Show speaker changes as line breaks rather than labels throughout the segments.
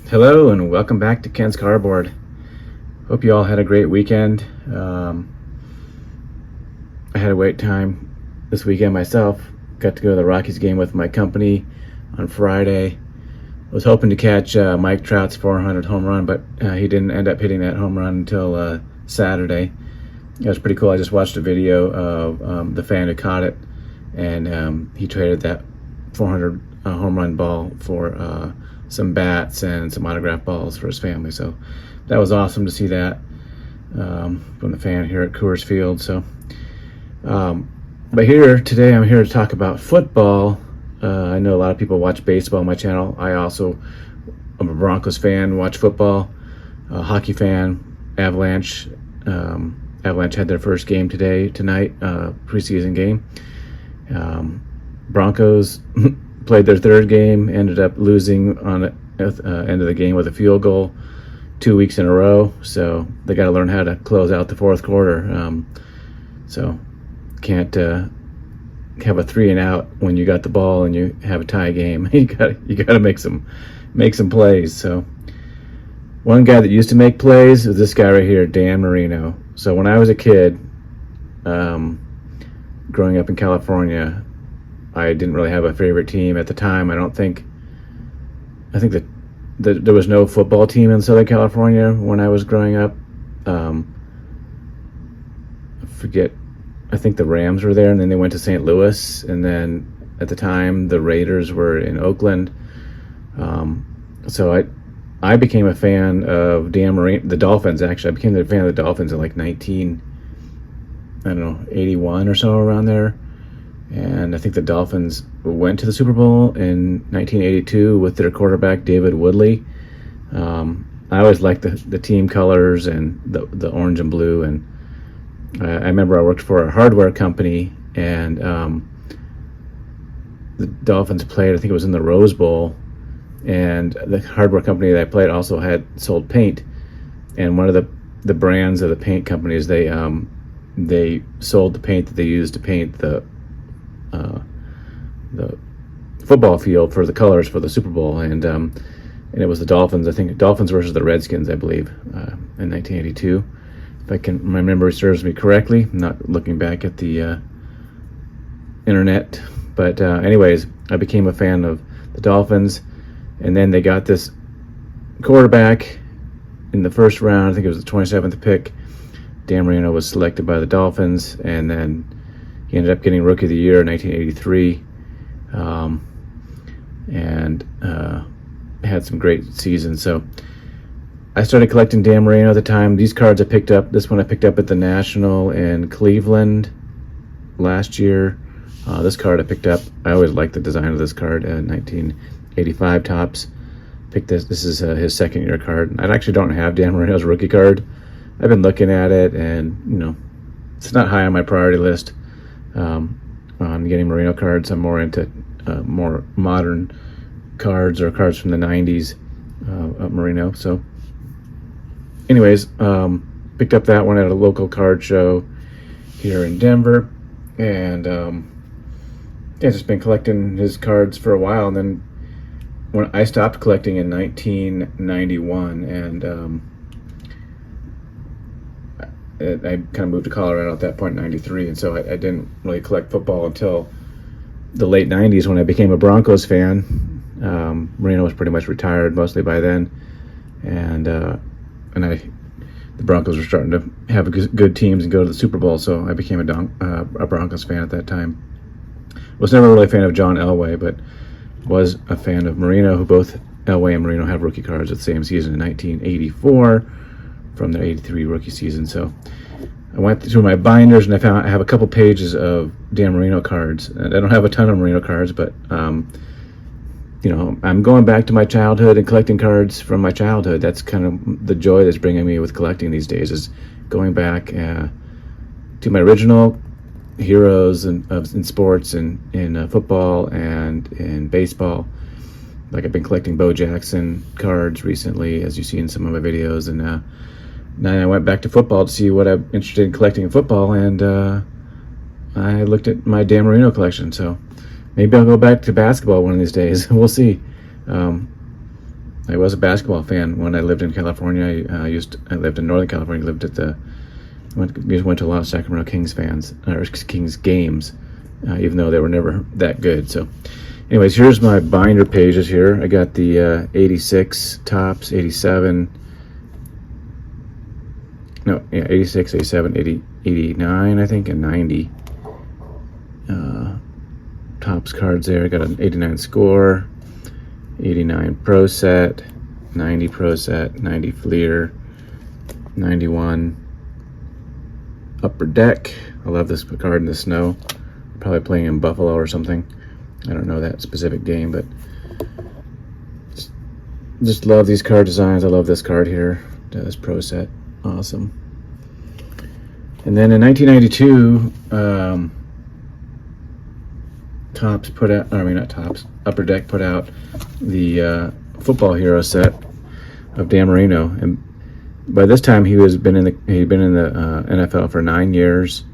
Hello and welcome back to Ken's Cardboard. Hope you all had a great weekend. I had a great time this weekend myself. Got to go to the Rockies game with my company on Friday. I was hoping to catch Mike Trout's 400 home run, but he didn't end up hitting that home run until Saturday. It was pretty cool. I just watched a video of the fan who caught it, and he traded that 400 home run ball for some bats and some autographed balls for his family. So that was awesome to see that from the fan here at Coors Field. So, but today I'm here to talk about football. I know a lot of people watch baseball on my channel. I also am a Broncos fan, watch football, hockey fan, Avalanche. Avalanche had their first game tonight, preseason game. Broncos played their third game, ended up losing on the end of the game with a field goal 2 weeks in a row. So they got to learn how to close out the fourth quarter. So can't have a 3-and-out when you got the ball and you have a tie game. you got to make some plays. So one guy that used to make plays is this guy right here, Dan Marino. So when I was a kid, growing up in California, I didn't really have a favorite team at the time. I think that there was no football team in Southern California when I was growing up. I forget. I think the Rams were there, and then they went to St. Louis, and then at the time the Raiders were in Oakland. So I became a fan of Dan Marino, the Dolphins. Actually, I became a fan of the Dolphins in like 81 or so, around there. And I think the Dolphins went to the Super Bowl in 1982 with their quarterback, David Woodley. I always liked the team colors and the orange and blue. And I remember I worked for a hardware company, and the Dolphins played, I think it was in the Rose Bowl. And the hardware company that I played also had sold paint. And one of the brands of the paint companies, they sold the paint that they used to paint the football field for the colors for the Super Bowl, and it was the Dolphins. I think Dolphins versus the Redskins, I believe, in 1982. If my memory serves me correctly. I'm not looking back at the internet, but anyways, I became a fan of the Dolphins, and then they got this quarterback in the first round. I think it was the 27th pick. Dan Marino was selected by the Dolphins, and then he ended up getting Rookie of the Year in 1983, and had some great seasons. So I started collecting Dan Marino at the time. These cards I picked up. This one I picked up at the National in Cleveland last year. This card I picked up. I always liked the design of this card. 1985 tops. Picked this. This is his second-year card. I actually don't have Dan Marino's rookie card. I've been looking at it, and it's not high on my priority list. On getting Marino cards. I'm more into more modern cards, or cards from the 90s of Marino. So anyways, picked up that one at a local card show here in Denver, and just been collecting his cards for a while. And then when I stopped collecting in 1991, and I kind of moved to Colorado at that point in 93, and so I didn't really collect football until the late 90s when I became a Broncos fan. Marino was pretty much retired mostly by then, and the Broncos were starting to have good teams and go to the Super Bowl, so I became a Broncos fan at that time. Was never really a fan of John Elway, but was a fan of Marino, who both Elway and Marino have rookie cards at the same season in 1984. From their 83 rookie season. So I went through my binders, and I have a couple pages of Dan Marino cards. And I don't have a ton of Marino cards, but I'm going back to my childhood and collecting cards from my childhood. That's kind of the joy that's bringing me with collecting these days, is going back to my original heroes in sports and in football and in baseball. Like, I've been collecting Bo Jackson cards recently, as you see in some of my videos, and then I went back to football to see what I'm interested in collecting in football, and I looked at my Dan Marino collection. So maybe I'll go back to basketball one of these days. We'll see. I was a basketball fan when I lived in California. I lived in Northern California. Went to a lot of Sacramento Kings fans or Kings games, even though they were never that good. So, anyways, here's my binder pages. Here I got the 86 tops, 87. No, yeah, 86, 87, 80, 89, I think, and 90 tops cards there. I got an 89 score, 89 pro set, 90 pro set, 90 Fleer, 91 upper deck. I love this card in the snow. Probably playing in Buffalo or something. I don't know that specific game, but just love these card designs. I love this card here, this pro set. Awesome. And then in 1992, Upper Deck put out the Football Hero set of Dan Marino, and by this time he'd been in the NFL for 9 years,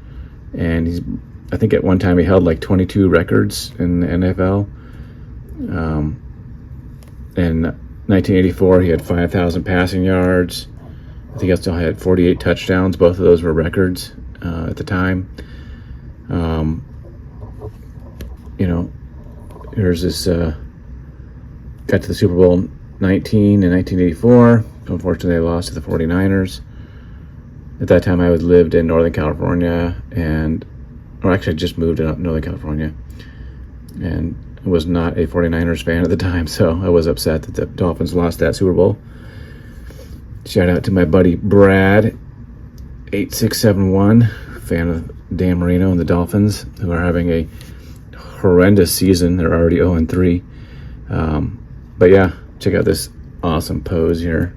and I think at one time he held like 22 records in the NFL. In 1984, he had 5,000 passing yards. I think he still had 48 touchdowns. Both of those were records at the time. Here's this, got to the Super Bowl 19 in 1984. Unfortunately, they lost to the 49ers. At that time, I lived in Northern California, I just moved to Northern California, and I was not a 49ers fan at the time, so I was upset that the Dolphins lost that Super Bowl. Shout out to my buddy Brad, 8671, fan of Dan Marino and the Dolphins, who are having a horrendous season. They're already 0-3. But yeah, check out this awesome pose here.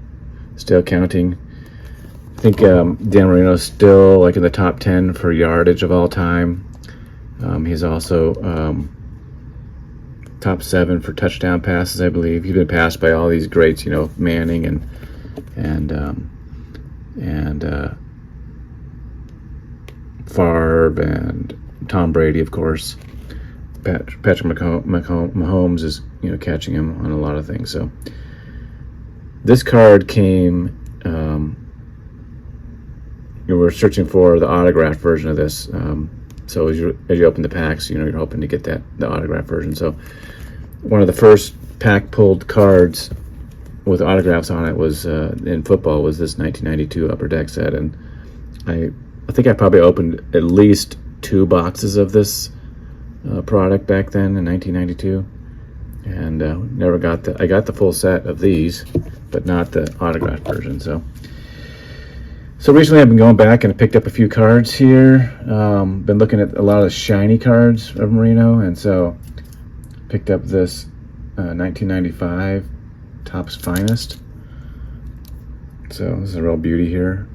Still counting. I think Dan Marino's still like in the top 10 for yardage of all time. He's also top 7 for touchdown passes, I believe. He's been passed by all these greats, Manning and Favre and Tom Brady, of course. Patrick Mahomes is catching him on a lot of things. So this card came. We're searching for the autographed version of this. So as you open the packs, you're hoping to get the autographed version. So one of the first pack pulled cards with autographs on it was in football was this 1992 Upper Deck set, and I think I probably opened at least 2 boxes of this product back then in 1992, and never got I got the full set of these, but not the autographed version. So recently I've been going back and I picked up a few cards here. Been looking at a lot of the shiny cards of Marino, and so picked up this 1995 Topps Finest. So this is a real beauty here.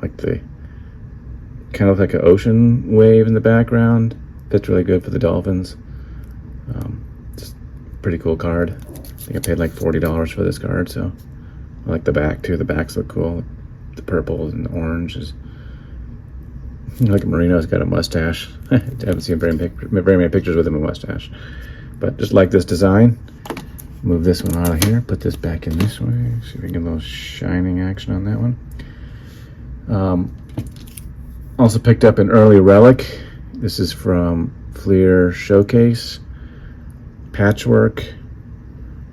Like the kind of like an ocean wave in the background. Fits really good for the Dolphins. Just pretty cool card. I think I paid like $40 for this card, so I like the back too. The backs look cool. The purple and the orange is. Look at Marino's got a mustache. I haven't seen very many pictures with him with a mustache. But just like this design. Move this one out of here. Put this back in this way. See if we can get a little shining action on that one. Also picked up an early relic. This is from Fleer Showcase. Patchwork.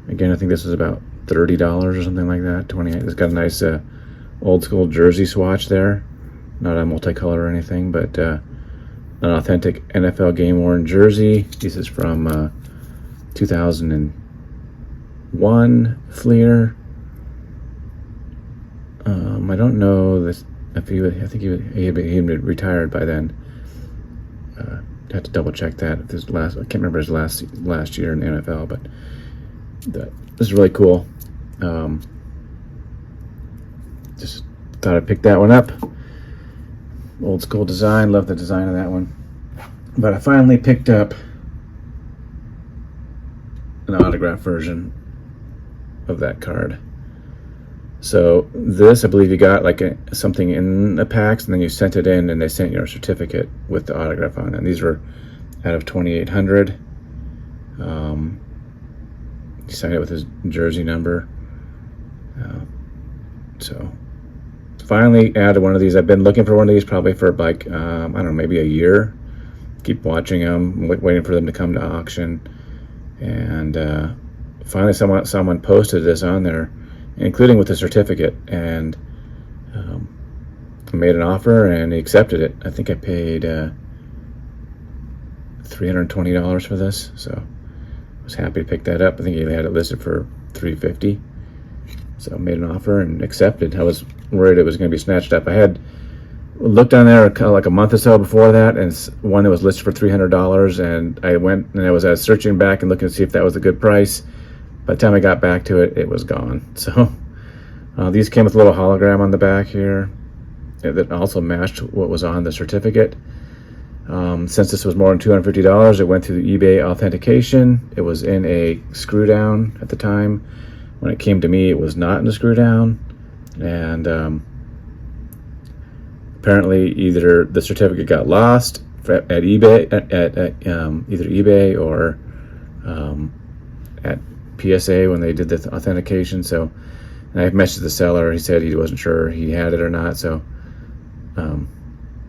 Again, I think this is about $30 or something like that. 28. It's got a nice old school jersey swatch there. Not a multicolor or anything, but an authentic NFL game worn jersey. This is from 2001 Fleer. I don't know this. I think he had been retired by then. Had to double check that. If this I can't remember his last year in the NFL, but this is really cool. Just thought I'd pick that one up. Old school design. Love the design of that one. But I finally picked up an autograph version of that card. So this, I believe you got like something in the packs, and then you sent it in, and they sent you a certificate with the autograph on it. And these were out of 2,800. He signed it with his jersey number. So finally added one of these. I've been looking for one of these probably for like, I don't know, maybe a year. Keep watching them, waiting for them to come to auction. And finally someone posted this on there, including with the certificate, and made an offer, and he accepted it. I think I paid $320 for this, so I was happy to pick that up. I think he had it listed for $350, so I made an offer and accepted. I was worried it was going to be snatched up. I had looked on there kind of like a month or so before that, and one that was listed for $300, and I went and I was searching back and looking to see if that was a good price. By the time I got back to it, it was gone. So these came with a little hologram on the back here that also matched what was on the certificate. Since this was more than $250, it went through the eBay authentication. It was in a screw down at the time. When it came to me, it was not in a screw down, and apparently either the certificate got lost at eBay, at either eBay or at PSA when they did the authentication. So, and I messaged the seller. He said he wasn't sure he had it or not. So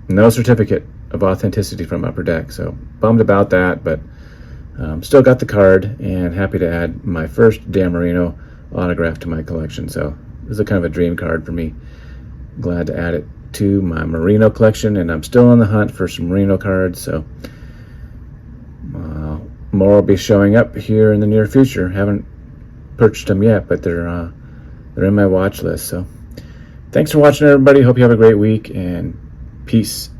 no certificate of authenticity from Upper Deck. So bummed about that, but still got the card and happy to add my first Dan Marino autograph to my collection. So this is a kind of a dream card for me. Glad to add it to my Marino collection, and I'm still on the hunt for some Marino cards. So more will be showing up here in the near future. Haven't purchased them yet, but they're in my watch list. So thanks for watching, everybody. Hope you have a great week, and peace